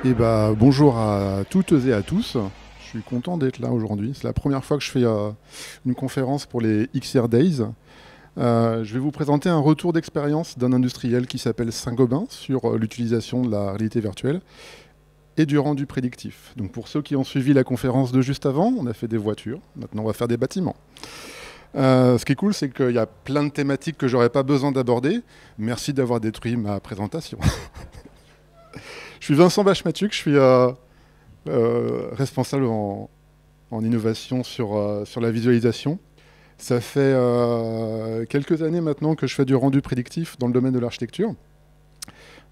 Et bah, bonjour à toutes et à tous. Je suis content d'être là aujourd'hui. C'est la première fois que je fais une conférence pour les XR Days. Je vais vous présenter un retour d'expérience d'un industriel qui s'appelle Saint-Gobain sur l'utilisation de la réalité virtuelle et du rendu prédictif. Donc pour ceux qui ont suivi la conférence de juste avant, on a fait des voitures, maintenant on va faire des bâtiments. Ce qui est cool, c'est qu'il y a plein de thématiques que j'aurais pas besoin d'aborder. Merci d'avoir détruit ma présentation. Je suis Vincent Bachmatuc, je suis responsable en innovation sur la visualisation. Ça fait quelques années maintenant que je fais du rendu prédictif dans le domaine de l'architecture.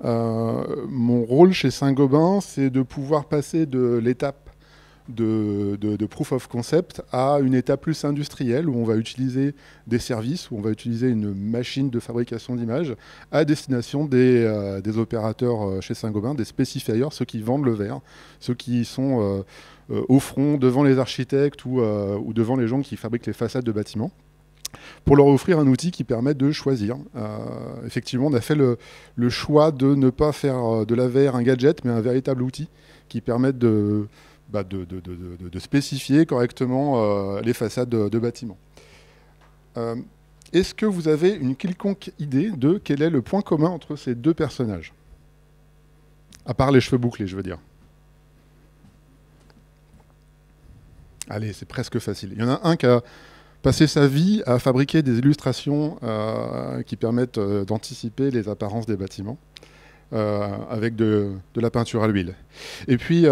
Mon rôle chez Saint-Gobain, c'est de pouvoir passer de l'étape de proof of concept à une étape plus industrielle où on va utiliser des services, où on va utiliser une machine de fabrication d'images à destination des opérateurs chez Saint-Gobain, des specifiers, ceux qui vendent le verre, ceux qui sont au front devant les architectes ou devant les gens qui fabriquent les façades de bâtiments, pour leur offrir un outil qui permet de choisir. Effectivement, on a fait le choix de ne pas faire de la VR un gadget, mais un véritable outil qui permet de spécifier correctement les façades de bâtiments. Est-ce que vous avez une quelconque idée de quel est le point commun entre ces deux personnages? À part les cheveux bouclés, je veux dire. Allez, c'est presque facile. Il y en a un qui a passé sa vie à fabriquer des illustrations qui permettent d'anticiper les apparences des bâtiments avec de la peinture à l'huile. Et puis,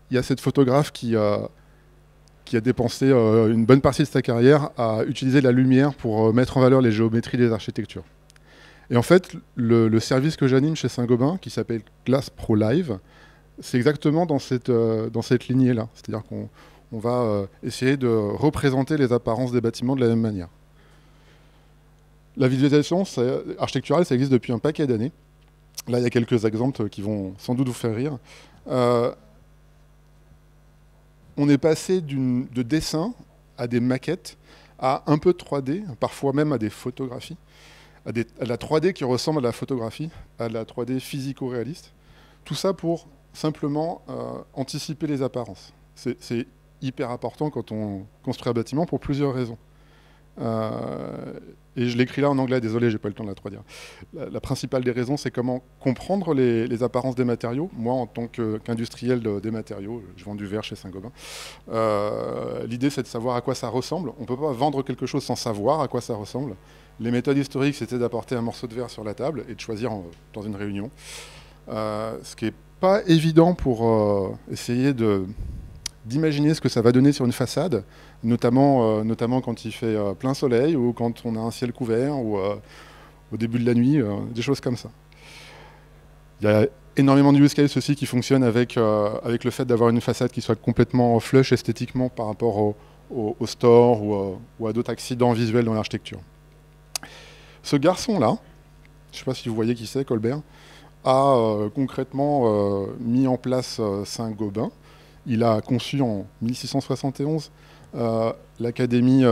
il y a cette photographe qui a dépensé une bonne partie de sa carrière à utiliser la lumière pour mettre en valeur les géométries des architectures. Et en fait, le service que j'anime chez Saint-Gobain, qui s'appelle Glass Pro Live, c'est exactement dans cette lignée-là. C'est-à-dire qu'on va essayer de représenter les apparences des bâtiments de la même manière. La visualisation architecturale, ça existe depuis un paquet d'années. Là, il y a quelques exemples qui vont sans doute vous faire rire. On est passé de dessin à des maquettes, à un peu de 3D, parfois même à des photographies, à la 3D qui ressemble à la photographie, à la 3D physico-réaliste. Tout ça pour simplement anticiper les apparences. C'est hyper important quand on construit un bâtiment pour plusieurs raisons. Et je l'écris là en anglais, désolé, j'ai pas eu le temps de la traduire. La principale des raisons, c'est comment comprendre les apparences des matériaux. Moi, en tant qu'industriel des matériaux, je vends du verre chez Saint-Gobain. L'idée, c'est de savoir à quoi ça ressemble. On ne peut pas vendre quelque chose sans savoir à quoi ça ressemble. Les méthodes historiques, c'était d'apporter un morceau de verre sur la table et de choisir dans une réunion. Ce qui n'est pas évident pour essayer d'imaginer ce que ça va donner sur une façade, notamment quand il fait plein soleil ou quand on a un ciel couvert ou au début de la nuit, des choses comme ça. Il y a énormément de use cases aussi qui fonctionnent avec le fait d'avoir une façade qui soit complètement flush esthétiquement par rapport au store ou à d'autres accidents visuels dans l'architecture. Ce garçon-là, je ne sais pas si vous voyez qui c'est, Colbert, a concrètement mis en place Saint-Gobain. Il a conçu en 1671 l'Académie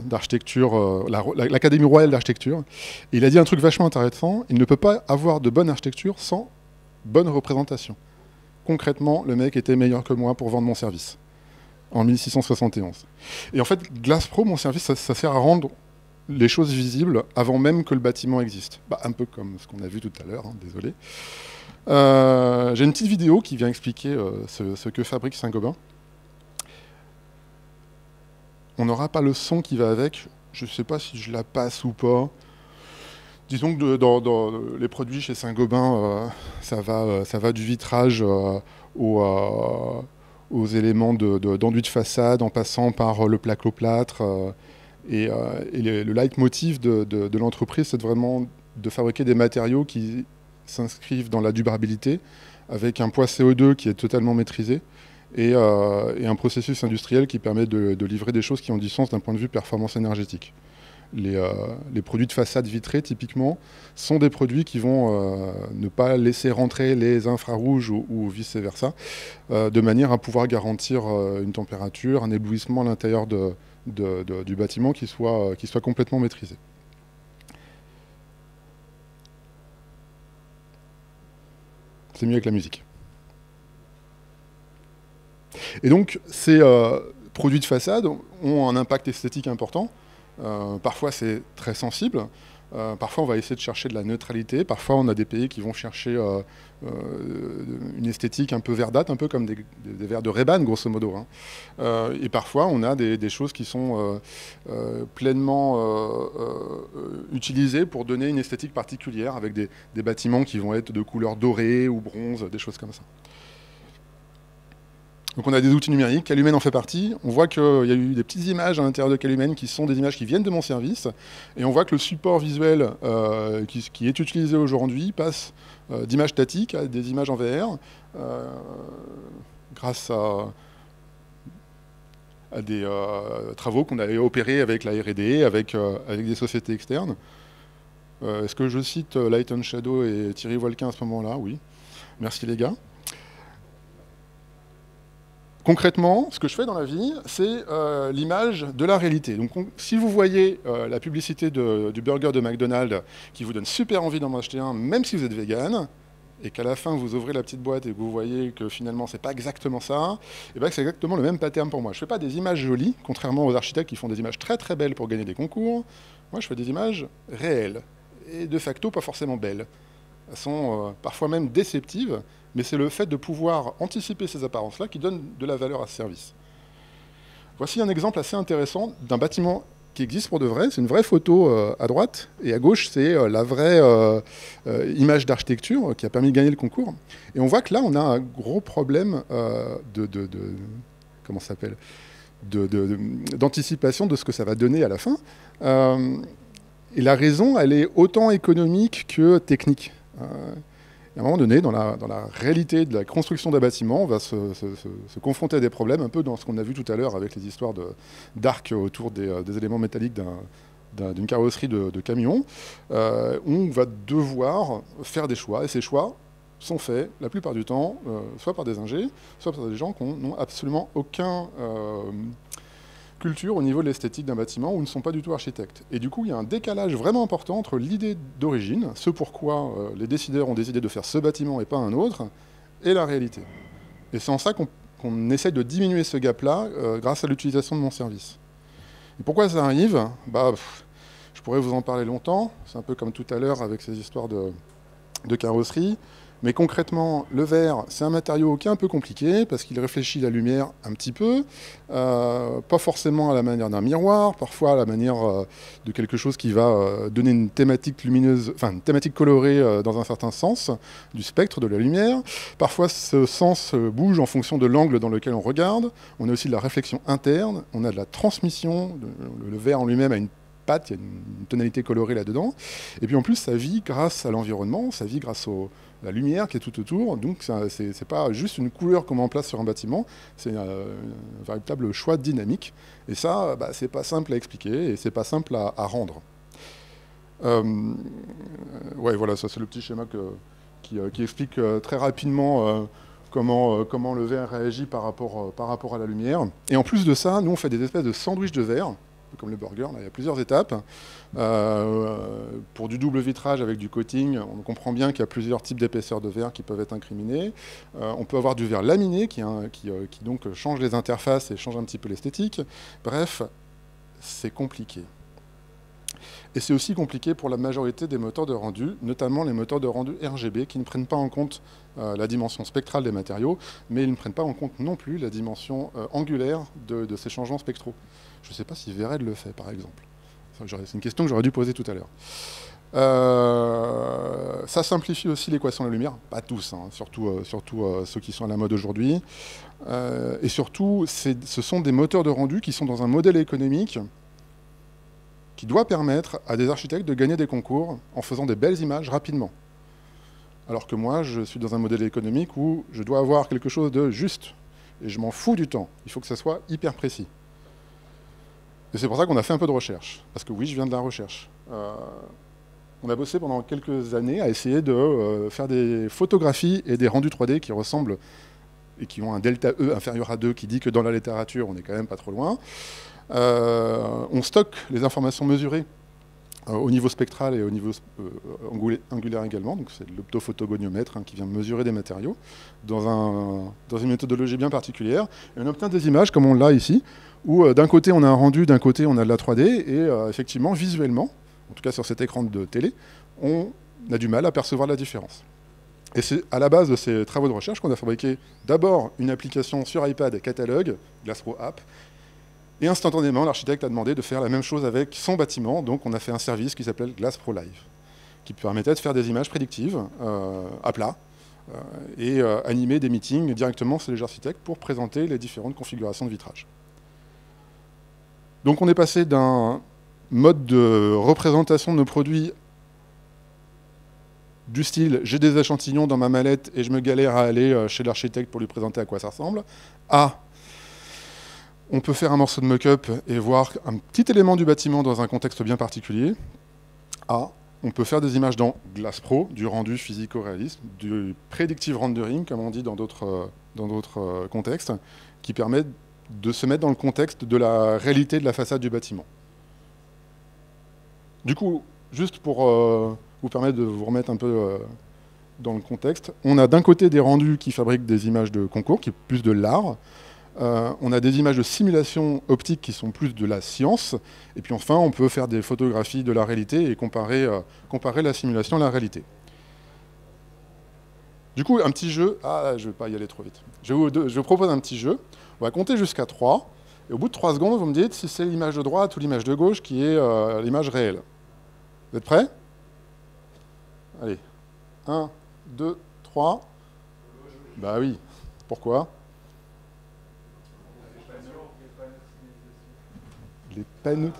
d'architecture, l'Académie royale d'architecture. Et il a dit un truc vachement intéressant, il ne peut pas avoir de bonne architecture sans bonne représentation. Concrètement, le mec était meilleur que moi pour vendre mon service, en 1671. Et en fait, Glass Pro, mon service, ça sert à rendre les choses visibles avant même que le bâtiment existe. Un peu comme ce qu'on a vu tout à l'heure, hein, désolé. J'ai une petite vidéo qui vient expliquer ce que fabrique Saint-Gobain. On n'aura pas le son qui va avec. Je ne sais pas si je la passe ou pas. Disons que dans les produits chez Saint-Gobain, ça va du vitrage aux éléments d'enduit de façade, en passant par le placo-plâtre. Et le leitmotiv de l'entreprise, c'est vraiment de fabriquer des matériaux qui s'inscrivent dans la durabilité, avec un poids CO2 qui est totalement maîtrisé, et un processus industriel qui permet de livrer des choses qui ont du sens d'un point de vue performance énergétique. Les produits de façade vitrée, typiquement, sont des produits qui vont ne pas laisser rentrer les infrarouges ou vice-versa, de manière à pouvoir garantir une température, un éblouissement à l'intérieur du bâtiment qui soit complètement maîtrisé. C'est mieux avec la musique. Et donc, ces produits de façade ont un impact esthétique important. Parfois, c'est très sensible. Parfois, on va essayer de chercher de la neutralité. Parfois, on a des pays qui vont chercher une esthétique un peu verdâtre, un peu comme des verres de Ray-Ban, grosso modo. Hein. Et parfois, on a des choses qui sont pleinement utilisées pour donner une esthétique particulière, avec des bâtiments qui vont être de couleur dorée ou bronze, des choses comme ça. Donc on a des outils numériques, Calumen en fait partie. On voit qu'il y a eu des petites images à l'intérieur de Calumen qui sont des images qui viennent de mon service. Et on voit que le support visuel qui est utilisé aujourd'hui passe d'images statiques à des images en VR grâce à des travaux qu'on avait opérés avec la R&D, avec des sociétés externes. Est-ce que je cite Light and Shadow et Thierry Volquin à ce moment-là? Oui. Merci les gars. Concrètement, ce que je fais dans la vie, c'est l'image de la réalité. Donc, si vous voyez la publicité du burger de McDonald's qui vous donne super envie d'en acheter un, même si vous êtes vegan, et qu'à la fin vous ouvrez la petite boîte et que vous voyez que finalement c'est pas exactement ça, et bien c'est exactement le même pattern pour moi. Je fais pas des images jolies, contrairement aux architectes qui font des images très très belles pour gagner des concours. Moi, je fais des images réelles et de facto pas forcément belles. Elles sont parfois même déceptives, mais c'est le fait de pouvoir anticiper ces apparences-là qui donne de la valeur à ce service. Voici un exemple assez intéressant d'un bâtiment qui existe pour de vrai. C'est une vraie photo à droite, et à gauche, c'est la vraie image d'architecture qui a permis de gagner le concours. Et on voit que là, on a un gros problème comment ça s'appelle, d'anticipation de ce que ça va donner à la fin. Et la raison, elle est autant économique que technique. À un moment donné, dans la réalité de la construction d'un bâtiment, on va se confronter à des problèmes, un peu dans ce qu'on a vu tout à l'heure avec les histoires d'arcs autour des éléments métalliques d'une carrosserie de camion, où on va devoir faire des choix, et ces choix sont faits, la plupart du temps, soit par des ingés, soit par des gens qui n'ont absolument aucun culture au niveau de l'esthétique d'un bâtiment ou ne sont pas du tout architectes. Et du coup, il y a un décalage vraiment important entre l'idée d'origine, ce pourquoi les décideurs ont décidé de faire ce bâtiment et pas un autre, et la réalité. Et c'est en ça qu'on essaie de diminuer ce gap-là grâce à l'utilisation de mon service. Et pourquoi ça arrive? Je pourrais vous en parler longtemps, c'est un peu comme tout à l'heure avec ces histoires de carrosserie. Mais concrètement, le verre, c'est un matériau qui est un peu compliqué parce qu'il réfléchit la lumière un petit peu, pas forcément à la manière d'un miroir, parfois à la manière de quelque chose qui va donner une thématique lumineuse, enfin une thématique colorée dans un certain sens du spectre de la lumière. Parfois, ce sens bouge en fonction de l'angle dans lequel on regarde. On a aussi de la réflexion interne, on a de la transmission, le verre en lui-même a une patte, il y a une tonalité colorée là-dedans. Et puis en plus, ça vit grâce à l'environnement, ça vit grâce la lumière qui est tout autour, donc c'est pas juste une couleur qu'on met en place sur un bâtiment, c'est un véritable choix dynamique. Et ça, c'est pas simple à expliquer et c'est pas simple à rendre. Ouais, voilà, ça c'est le petit schéma qui explique très rapidement comment le verre réagit par rapport à la lumière. Et en plus de ça, nous on fait des espèces de sandwichs de verre, comme le burger, là, il y a plusieurs étapes. Pour du double vitrage avec du coating, on comprend bien qu'il y a plusieurs types d'épaisseurs de verre qui peuvent être incriminés. On peut avoir du verre laminé qui donc change les interfaces et change un petit peu l'esthétique. Bref, c'est compliqué. Et c'est aussi compliqué pour la majorité des moteurs de rendu, notamment les moteurs de rendu RGB, qui ne prennent pas en compte la dimension spectrale des matériaux, mais ils ne prennent pas en compte non plus la dimension angulaire de ces changements spectraux. Je ne sais pas si VRED le fait, par exemple. C'est une question que j'aurais dû poser tout à l'heure. Ça simplifie aussi l'équation de la lumière, pas tous, hein, surtout ceux qui sont à la mode aujourd'hui. Et surtout, ce sont des moteurs de rendu qui sont dans un modèle économique qui doit permettre à des architectes de gagner des concours en faisant des belles images rapidement. Alors que moi, je suis dans un modèle économique où je dois avoir quelque chose de juste. Et je m'en fous du temps. Il faut que ça soit hyper précis. Et c'est pour ça qu'on a fait un peu de recherche. Parce que oui, je viens de la recherche. On a bossé pendant quelques années à essayer de faire des photographies et des rendus 3D qui ressemblent et qui ont un delta E inférieur à 2 qui dit que dans la littérature, on n'est quand même pas trop loin. On stocke les informations mesurées au niveau spectral et au niveau angulaire également. Donc c'est l'optophotogoniomètre qui vient mesurer des matériaux dans une méthodologie bien particulière. Et on obtient des images comme on l'a ici, où d'un côté on a un rendu, d'un côté on a de la 3D, et effectivement visuellement, en tout cas sur cet écran de télé, on a du mal à percevoir la différence. Et c'est à la base de ces travaux de recherche qu'on a fabriqué d'abord une application sur iPad catalogue, GlassPro App, et instantanément l'architecte a demandé de faire la même chose avec son bâtiment, donc on a fait un service qui s'appelle GlassPro Live, qui permettait de faire des images prédictives à plat, et animer des meetings directement chez les architectes pour présenter les différentes configurations de vitrage. Donc on est passé d'un mode de représentation de nos produits du style « j'ai des échantillons dans ma mallette et je me galère à aller chez l'architecte pour lui présenter à quoi ça ressemble » à « on peut faire un morceau de mock-up et voir un petit élément du bâtiment dans un contexte bien particulier » à « on peut faire des images dans GlassPro, du rendu physico-réaliste, du predictive rendering, comme on dit dans d'autres contextes, qui permet de se mettre dans le contexte de la réalité de la façade du bâtiment. » Du coup, juste pour vous permettre de vous remettre un peu dans le contexte, on a d'un côté des rendus qui fabriquent des images de concours, qui est plus de l'art. On a des images de simulation optique qui sont plus de la science. Et puis enfin, on peut faire des photographies de la réalité et comparer la simulation à la réalité. Du coup, un petit jeu. Ah, je ne vais pas y aller trop vite. Je vous propose un petit jeu. On va compter jusqu'à 3. Et au bout de 3 secondes, vous me dites si c'est l'image de droite ou l'image de gauche qui est l'image réelle. Vous êtes prêts? Allez. 1, 2, 3. Bah oui. Pourquoi? Les panneaux.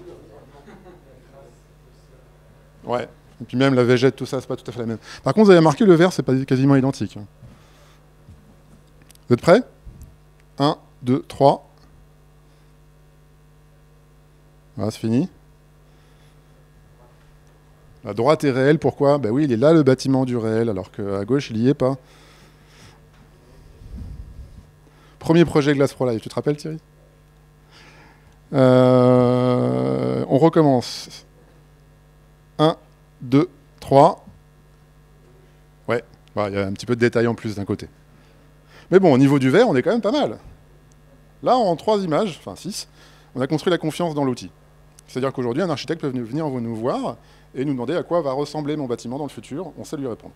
Ouais. Et puis même la végète, tout ça, c'est pas tout à fait la même. Par contre, vous avez marqué le vert, c'est pas quasiment identique. Vous êtes prêts? 1, 2, 3. Voilà, c'est fini. La droite est réelle, pourquoi? Ben oui, il est là le bâtiment du réel, alors qu'à gauche, il n'y est pas. Premier projet GlassPro Live, tu te rappelles Thierry? On recommence. 1, 2, 3. Ouais, il y a un petit peu de détail en plus d'un côté. Mais bon, au niveau du vert, on est quand même pas mal. Là, en 3 images, enfin 6, on a construit la confiance dans l'outil. C'est-à-dire qu'aujourd'hui, un architecte peut venir nous voir et nous demander à quoi va ressembler mon bâtiment dans le futur. On sait lui répondre.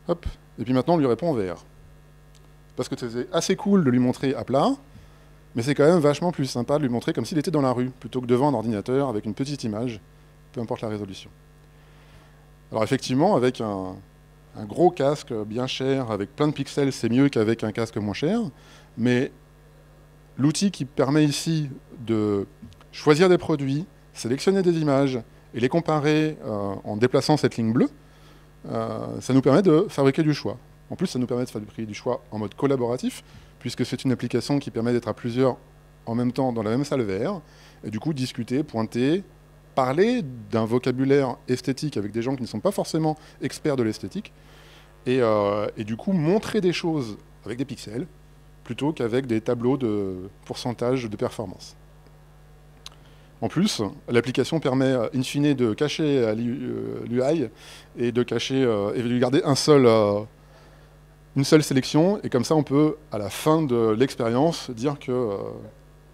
Hop. Et puis maintenant, on lui répond en VR. Parce que c'est assez cool de lui montrer à plat, mais c'est quand même vachement plus sympa de lui montrer comme s'il était dans la rue, plutôt que devant un ordinateur avec une petite image, peu importe la résolution. Alors effectivement, avec un gros casque bien cher, avec plein de pixels, c'est mieux qu'avec un casque moins cher, mais l'outil qui permet ici de choisir des produits, sélectionner des images et les comparer en déplaçant cette ligne bleue, ça nous permet de fabriquer du choix. En plus, ça nous permet de fabriquer du choix en mode collaboratif, puisque c'est une application qui permet d'être à plusieurs en même temps dans la même salle VR, et du coup discuter, pointer, parler d'un vocabulaire esthétique avec des gens qui ne sont pas forcément experts de l'esthétique, et du coup montrer des choses avec des pixels, plutôt qu'avec des tableaux de pourcentage de performance. En plus, l'application permet in fine de cacher l'UI et de cacher et de lui garder une seule sélection, et comme ça on peut, à la fin de l'expérience, dire que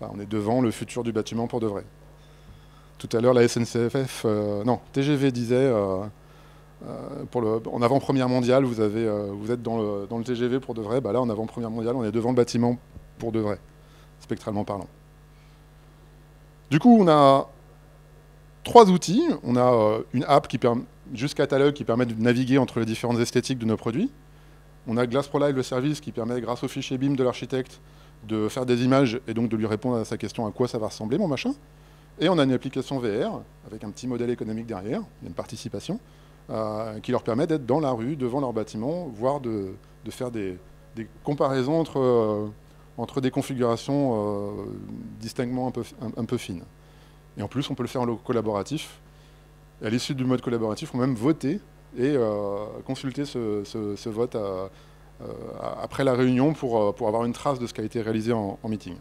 on est devant le futur du bâtiment pour de vrai. Tout à l'heure, la SNCF, non, TGV disait, en avant-première mondiale, vous êtes dans le TGV pour de vrai, bah là, en avant-première mondiale, on est devant le bâtiment pour de vrai, spectralement parlant. Du coup, on a 3 outils. On a une app juste catalogue qui permet de naviguer entre les différentes esthétiques de nos produits. On a GlassPro Live, le service, qui permet, grâce au fichier BIM de l'architecte, de faire des images et donc de lui répondre à sa question à quoi ça va ressembler, mon machin. Et on a une application VR, avec un petit modèle économique derrière, il y a une participation, qui leur permet d'être dans la rue, devant leur bâtiment, voire de faire des comparaisons entre des configurations distinctement un peu fines. Et en plus, on peut le faire en collaboratif. Et à l'issue du mode collaboratif, on peut même voter et consulter ce vote après la réunion pour avoir une trace de ce qui a été réalisé en meeting.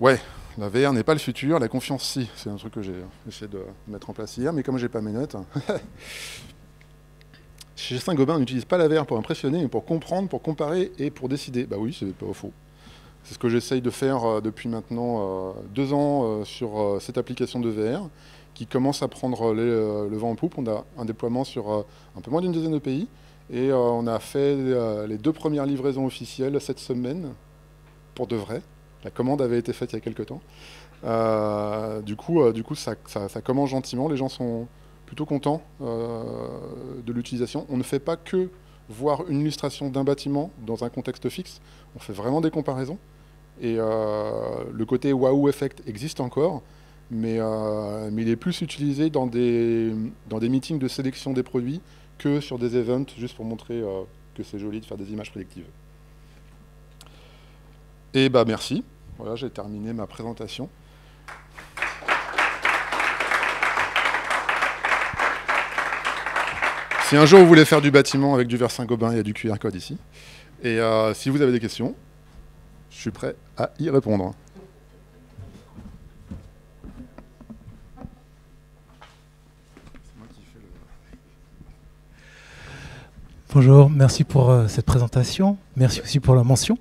Ouais, la VR n'est pas le futur, la confiance si. C'est un truc que j'ai essayé de mettre en place hier, mais comme j'ai pas mes notes. Chez Saint-Gobain, on n'utilise pas la VR pour impressionner, mais pour comprendre, pour comparer et pour décider. Bah oui, c'est pas faux. C'est ce que j'essaye de faire depuis maintenant 2 ans sur cette application de VR qui commence à prendre le vent en poupe. On a un déploiement sur un peu moins d'une dizaine de pays et on a fait les 2 premières livraisons officielles cette semaine pour de vrai. La commande avait été faite il y a quelques temps. Du coup ça commence gentiment. Les gens sont plutôt contents de l'utilisation. On ne fait pas que voir une illustration d'un bâtiment dans un contexte fixe. On fait vraiment des comparaisons. Et le côté wow effect existe encore, mais il est plus utilisé dans des meetings de sélection des produits que sur des events, juste pour montrer que c'est joli de faire des images prédictives. Et bah merci. Voilà, j'ai terminé ma présentation. Si un jour vous voulez faire du bâtiment avec du verre Saint-Gobain, il y a du QR code ici. Et si vous avez des questions, je suis prêt à y répondre. Bonjour, merci pour cette présentation. Merci aussi pour la mention.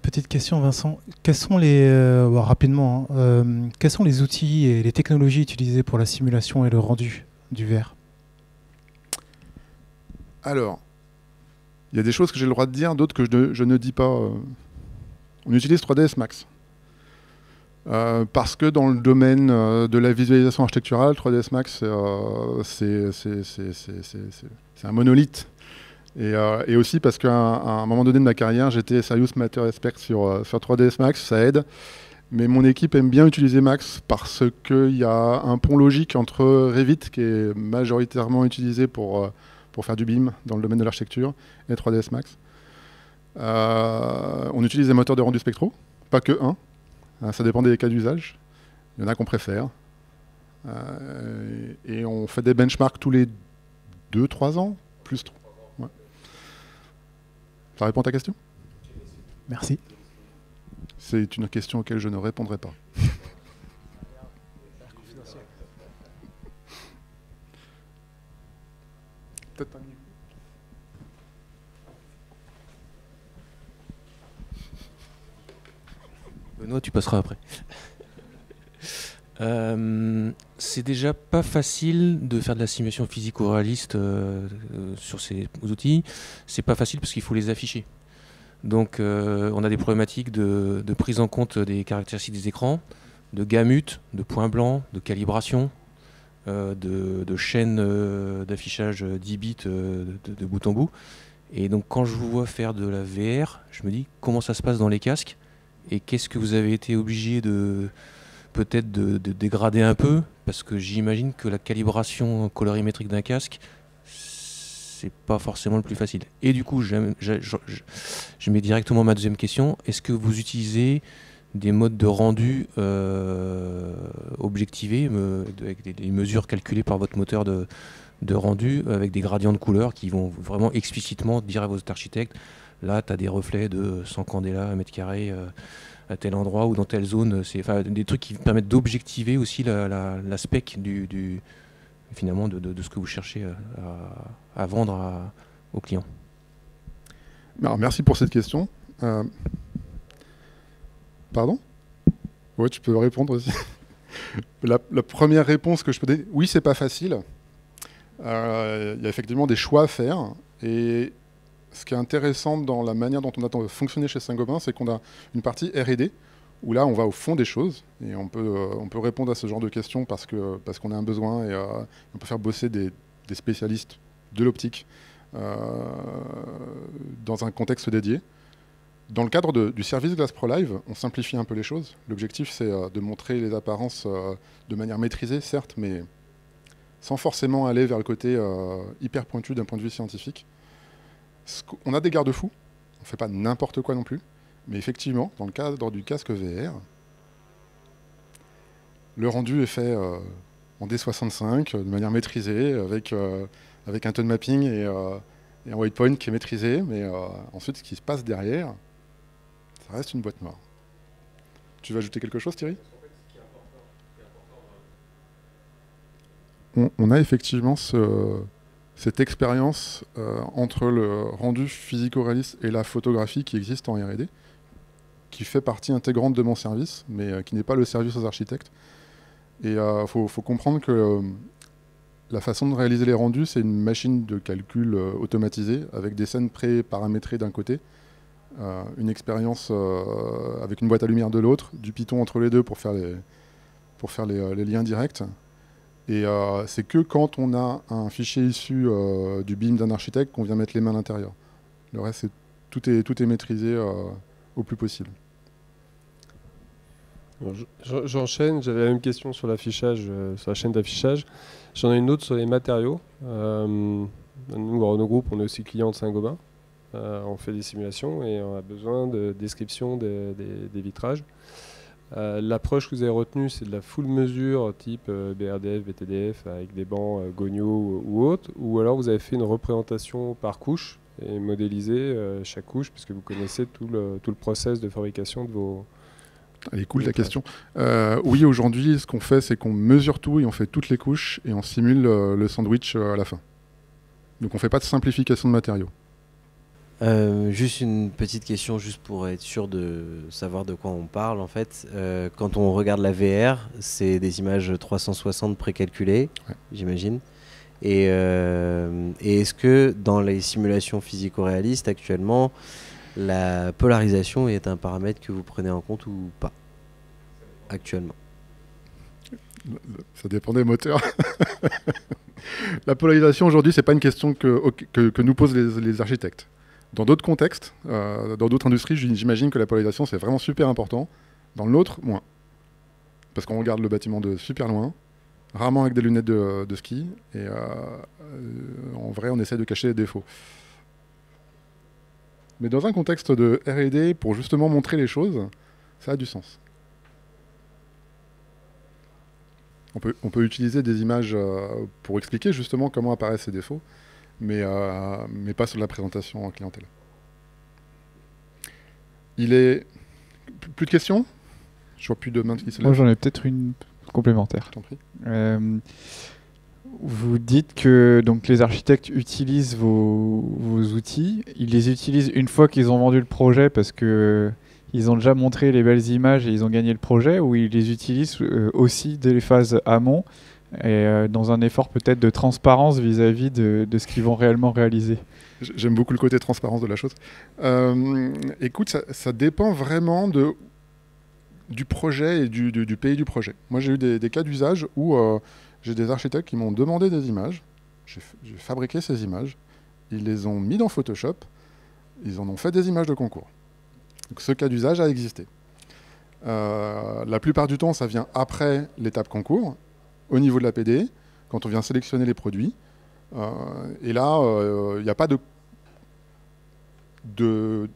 Petite question, Vincent. Quels sont rapidement, quels sont les outils et les technologies utilisées pour la simulation et le rendu du verre? Alors, il y a des choses que j'ai le droit de dire, d'autres que je ne dis pas. On utilise 3ds Max. Parce que dans le domaine de la visualisation architecturale, 3ds Max, c'est un monolithe. Et aussi parce qu'à un moment donné de ma carrière, j'étais Serious Matter Expert sur 3ds Max, ça aide. Mais mon équipe aime bien utiliser Max parce qu'il y a un pont logique entre Revit, qui est majoritairement utilisé pour faire du BIM dans le domaine de l'architecture, et 3ds Max. On utilise des moteurs de rendu spectraux, pas que un. Ça dépend des cas d'usage. Il y en a qu'on préfère. Et on fait des benchmarks tous les 2-3 ans, plus 3. Ouais. Ça répond à ta question? Merci. C'est une question auquel je ne répondrai pas. Peut-être pas mieux. Benoît, tu passeras après. C'est déjà pas facile de faire de la simulation physico-réaliste sur ces outils. C'est pas facile parce qu'il faut les afficher. Donc on a des problématiques de prise en compte des caractéristiques des écrans, de gamut, de points blancs, de calibration, de chaînes d'affichage 10 bits de bout en bout. Et donc quand je vous vois faire de la VR, je me dis comment ça se passe dans les casques et qu'est-ce que vous avez été obligé de peut-être de dégrader un peu, parce que j'imagine que la calibration colorimétrique d'un casque, c'est pas forcément le plus facile. Et du coup, je mets directement ma deuxième question. Est-ce que vous utilisez des modes de rendu objectivés, avec des mesures calculées par votre moteur de rendu, avec des gradients de couleurs qui vont vraiment explicitement dire à votre architecte, là, tu as des reflets de 100 candela à mètre carré à tel endroit ou dans telle zone. C'est des trucs qui permettent d'objectiver aussi la spec finalement de ce que vous cherchez à vendre aux clients. Alors, merci pour cette question. Pardon? Ouais, tu peux répondre aussi. La première réponse que je peux donner, oui, c'est pas facile. Il y a effectivement des choix à faire. Et ce qui est intéressant dans la manière dont on a fonctionné chez Saint-Gobain, c'est qu'on a une partie R&D, où là, on va au fond des choses, et on peut répondre à ce genre de questions parce qu'on a un besoin, et on peut faire bosser des spécialistes de l'optique dans un contexte dédié. Dans le cadre du service Glass Pro Live, on simplifie un peu les choses. L'objectif, c'est de montrer les apparences de manière maîtrisée, certes, mais sans forcément aller vers le côté hyper pointu d'un point de vue scientifique. On a des garde-fous, on ne fait pas n'importe quoi non plus, mais effectivement, dans le cadre du casque VR, le rendu est fait en D65, de manière maîtrisée, avec un tone mapping et un white point qui est maîtrisé, mais ensuite, ce qui se passe derrière, Ça reste une boîte noire. Tu veux ajouter quelque chose, Thierry? On a effectivement cette expérience entre le rendu physico-réaliste et la photographie qui existe en R&D, qui fait partie intégrante de mon service, mais qui n'est pas le service aux architectes. Et faut comprendre que la façon de réaliser les rendus, c'est une machine de calcul automatisée, avec des scènes pré-paramétrées d'un côté, une expérience avec une boîte à lumière de l'autre, du Python entre les deux pour faire les liens directs. Et c'est que quand on a un fichier issu du BIM d'un architecte qu'on vient mettre les mains à l'intérieur. Le reste, tout est maîtrisé au plus possible. J'enchaîne, j'avais la même question sur l'affichage, sur la chaîne d'affichage. J'en ai une autre sur les matériaux. Nous, Renault Group, on est aussi client de Saint-Gobain. On fait des simulations et on a besoin de description des vitrages. L'approche que vous avez retenue, c'est de la full mesure type BRDF, BTDF avec des bancs Gogno ou autres, ou alors vous avez fait une représentation par couche et modélisé chaque couche, puisque vous connaissez tout le process de fabrication de vos... Elle est cool ta question. Oui, aujourd'hui, ce qu'on fait, c'est qu'on mesure tout et on fait toutes les couches et on simule le sandwich à la fin. Donc on ne fait pas de simplification de matériaux. Juste une petite question, juste pour être sûr de savoir de quoi on parle en fait. Quand on regarde la VR, c'est des images 360 précalculées, ouais. J'imagine. Et est-ce que dans les simulations physico-réalistes actuellement, la polarisation est un paramètre que vous prenez en compte ou pas actuellement? Ça dépend des moteurs. La polarisation aujourd'hui, c'est pas une question que nous posent les architectes. Dans d'autres contextes, dans d'autres industries, j'imagine que la polarisation, c'est vraiment super important. Dans l'autre, moins. Parce qu'on regarde le bâtiment de super loin, rarement avec des lunettes de ski, et en vrai, on essaie de cacher les défauts. Mais dans un contexte de R&D, pour justement montrer les choses, ça a du sens. On peut utiliser des images pour expliquer justement comment apparaissent ces défauts, mais pas sur la présentation en clientèle. Il est... Plus de questions? Je vois plus de mains qui se lèvent. Moi, j'en ai peut-être une complémentaire. Je t'en prie. Vous dites que donc, les architectes utilisent vos outils. Ils les utilisent une fois qu'ils ont vendu le projet parce qu'ils ont déjà montré les belles images et ils ont gagné le projet, ou ils les utilisent aussi dès les phases amont et dans un effort peut-être de transparence vis-à-vis de ce qu'ils vont réellement réaliser? J'aime beaucoup le côté transparence de la chose. Écoute, ça dépend vraiment du projet et du pays du projet. Moi, j'ai eu des cas d'usage où j'ai des architectes qui m'ont demandé des images. J'ai fabriqué ces images. Ils les ont mis dans Photoshop. Ils en ont fait des images de concours. Donc, ce cas d'usage a existé. La plupart du temps, ça vient après l'étape concours, au niveau de la PDE, quand on vient sélectionner les produits. Et là, il n'y a pas de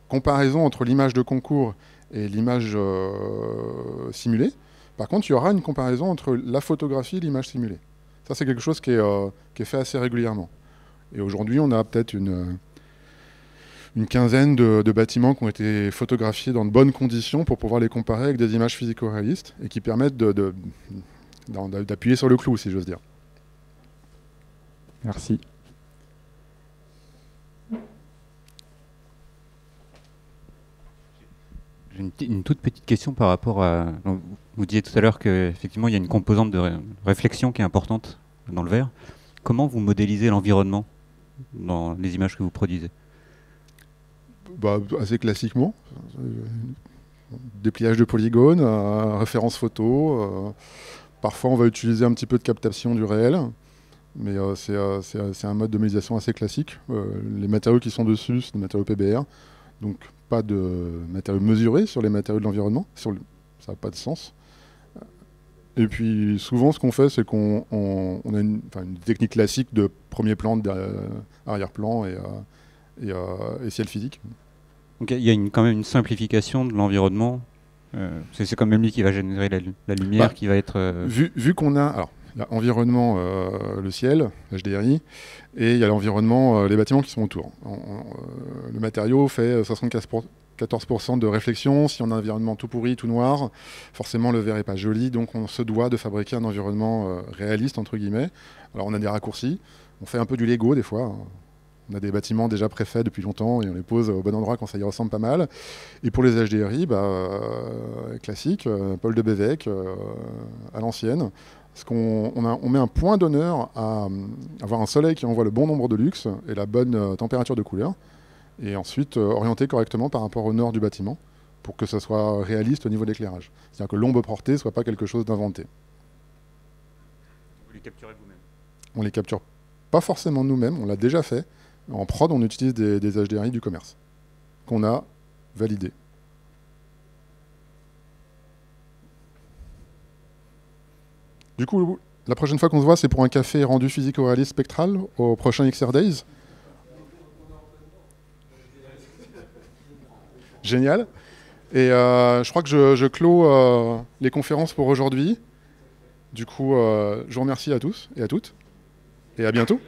comparaison entre l'image de concours et l'image simulée. Par contre, il y aura une comparaison entre la photographie et l'image simulée. Ça, c'est quelque chose qui est fait assez régulièrement. Et aujourd'hui, on a peut-être une quinzaine de bâtiments qui ont été photographiés dans de bonnes conditions pour pouvoir les comparer avec des images physico-réalistes et qui permettent d'appuyer sur le clou, si j'ose dire. Merci. J'ai une toute petite question par rapport à... Vous disiez tout à l'heure qu'effectivement, il y a une composante de réflexion qui est importante dans le verre. Comment vous modélisez l'environnement dans les images que vous produisez? Assez classiquement. Dépliage de polygones, référence photo. Parfois, on va utiliser un petit peu de captation du réel. Mais c'est un mode de modélisation assez classique. Les matériaux qui sont dessus, c'est des matériaux PBR. Donc, pas de matériaux mesurés sur les matériaux de l'environnement. Ça n'a pas de sens. Et puis, souvent, ce qu'on fait, c'est qu'on a une technique classique de premier plan, arrière-plan et ciel physique. Donc, il y a quand même une simplification de l'environnement. C'est quand même lui qui va générer la lumière qui va être... Vu qu'on a... Alors, il y a environnement, le ciel, HDRI, et il y a l'environnement, les bâtiments qui sont autour. Le matériau fait 75% 14% de réflexion. Si on a un environnement tout pourri, tout noir, forcément le verre n'est pas joli, donc on se doit de fabriquer un environnement réaliste, entre guillemets. Alors on a des raccourcis, on fait un peu du Lego des fois. On a des bâtiments déjà préfaits depuis longtemps et on les pose au bon endroit quand ça y ressemble pas mal. Et pour les HDRI, classique, Paul de Bévec, à l'ancienne. Parce on met un point d'honneur à avoir un soleil qui envoie le bon nombre de lux et la bonne température de couleur. Et ensuite orienter correctement par rapport au nord du bâtiment pour que ça soit réaliste au niveau de l'éclairage. C'est-à-dire que l'ombre portée ne soit pas quelque chose d'inventé. Vous les capturez vous-même? On les capture pas forcément nous-mêmes, on l'a déjà fait. En prod, on utilise des HDRI du commerce qu'on a validés. Du coup, la prochaine fois qu'on se voit, c'est pour un café rendu physico-réaliste spectral au prochain XR Days. Génial. Et je crois que je clôt les conférences pour aujourd'hui. Du coup, je vous remercie à tous et à toutes. Et à bientôt.